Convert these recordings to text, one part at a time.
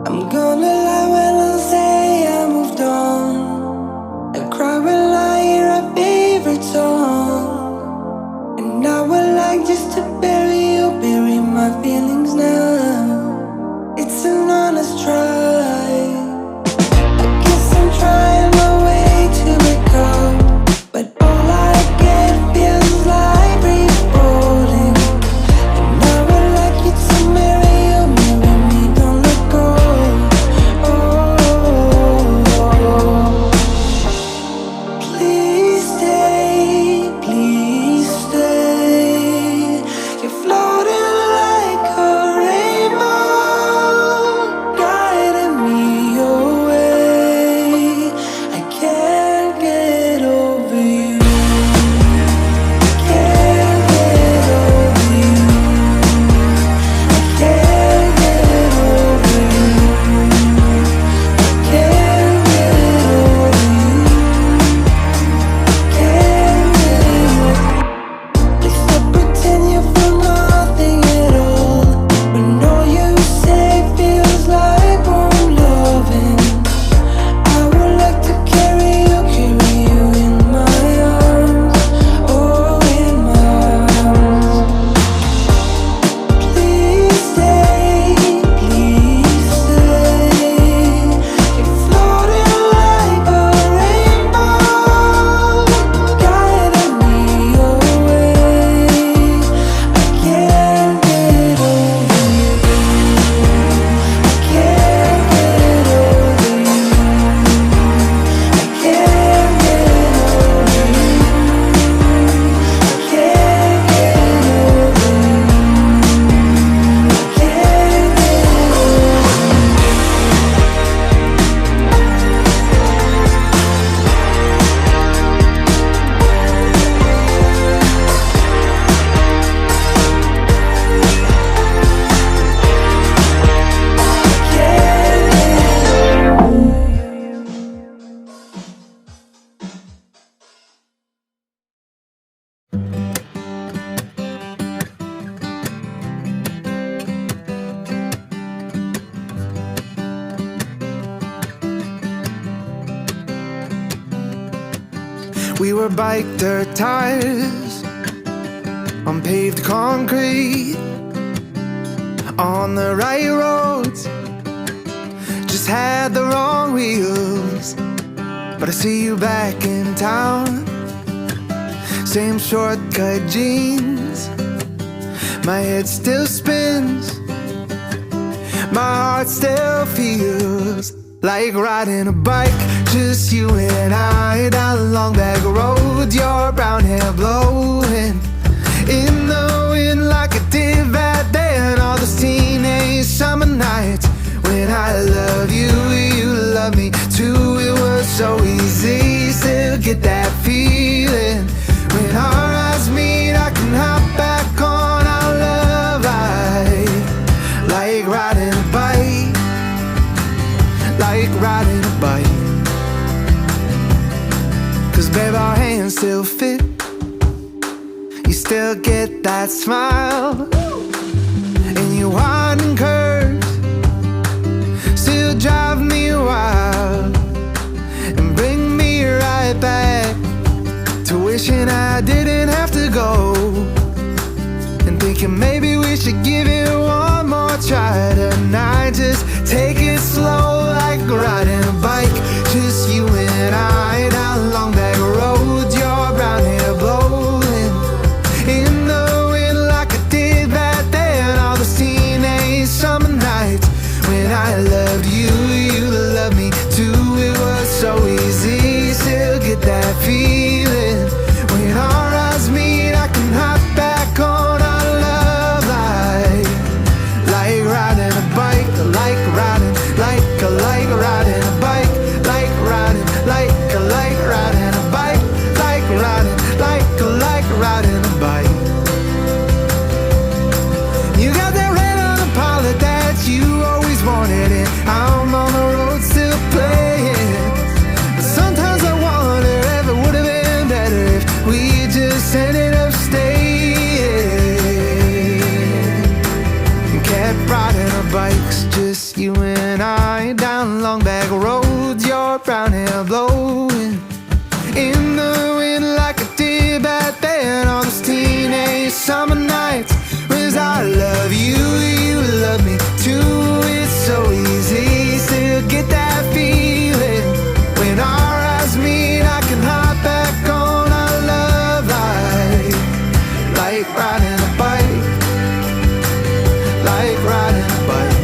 I'm gonna lie when I say I moved on. I cry when I hear our favorite song. And I would like just to bury my feelings now. It's an honest try. I guess I'm trying my way to let go, but all I get feels like re-falling. And I would like you to marry me, don't let go. Oh, please stay, please stay. Your were bike dirt tires on paved concrete, on the right roads, just had the wrong wheels. But I see you back in town, same shortcut jeans. My head still spins, my heart still feels like riding a bike, just you and I down a long back road. Your brown hair blowing in the wind like it did back then. All those teenage summer nights when I love you, you love me too. It was so easy, still get that feeling. When our eyes meet, I can hop back on our love like riding a bike, like riding a bike. 'Cause babe, our hands still fit, you still get that smile, and your winding curves still drive me wild, and bring me right back to wishing I didn't have to go, and thinking maybe we should give it one more try tonight. Just take it slow like riding a bike, just you and I down a long back road. Your brown hair blowing in the wind like I did back then. All those teenage summer nights when I loved you, you loved me too. It was so easy, still get that feeling. When our eyes meet, I can hop back on our love like riding a bike, like riding a bike, like riding a bike, like riding a bike, like riding a bike. You got that red on the Impala that you always wanted, and I'm on the road still playing. But sometimes I wonder if it would have been better if we just ended up staying and kept riding our bikes, just you and I down long back roads. Your brown hair blowing in the wind like I did back then. On those teenage summer nights when I love you, you love me too. It's so easy, still get that feeling. When our eyes meet, I can hop back on our love like riding a bike, like riding a bike,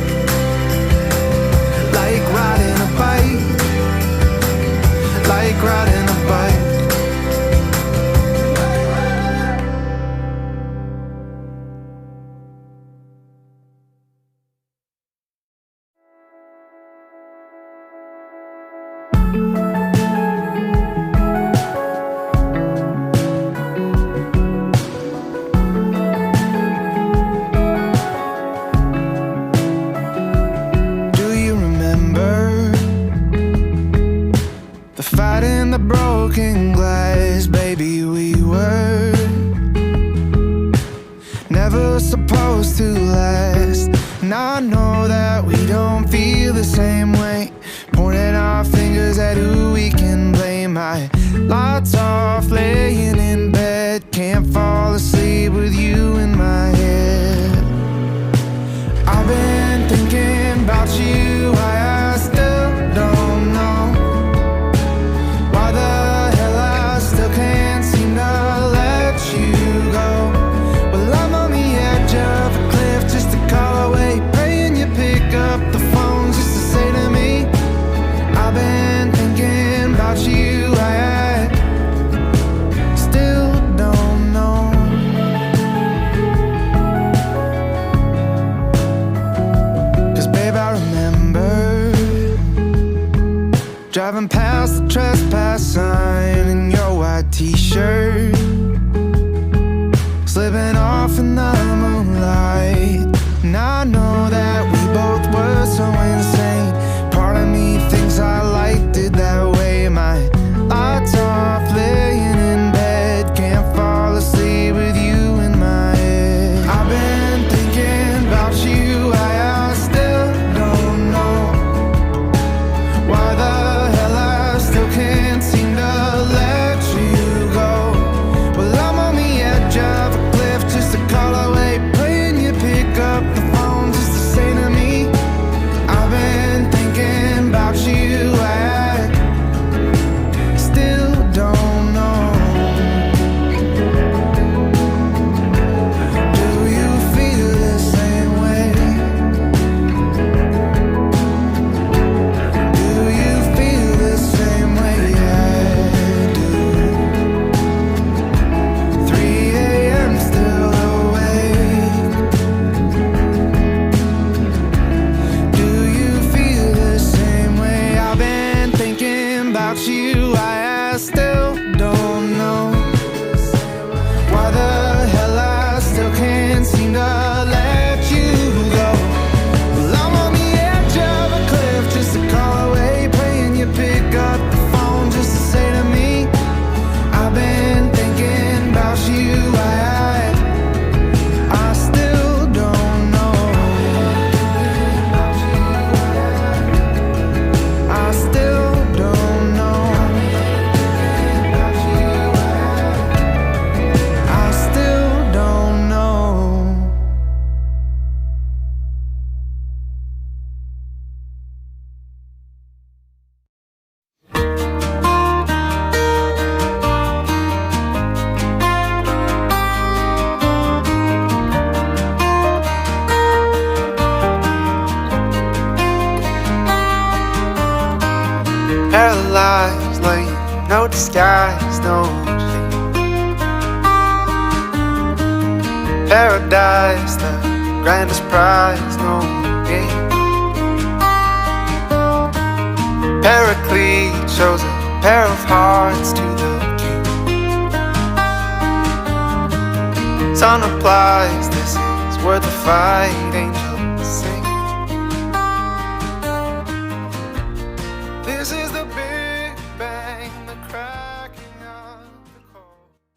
like riding a bike, like riding a bike. The broken glass, baby, we were never supposed to last. And I know that we don't feel the same way, pointing our fingers at who we can blame. My lights off, laying in bed, can't fall asleep with you in my head. I've been thinking about you, I still don't know why the hell I still can't seem to let you go. Well, I'm on the edge of a cliff, just a call away, praying you pick up the phone just to say to me, I've been thinking about you, I still don't know. Cause babe, I remember driving past the trespass sign in your white t-shirt, slipping off in the moonlight. And I know that we both were so insane. Part of me thinks I liked it that way. My lights off, laying in bed, can't fall asleep with you in my head. I've been thinking about you, I still don't know why the hell I still can't seem to let you no disguise, no shame. Paradise, the grandest prize, no game. Paraclete shows a pair of hearts to the dream. Sun replies, this is worth the fight, angel.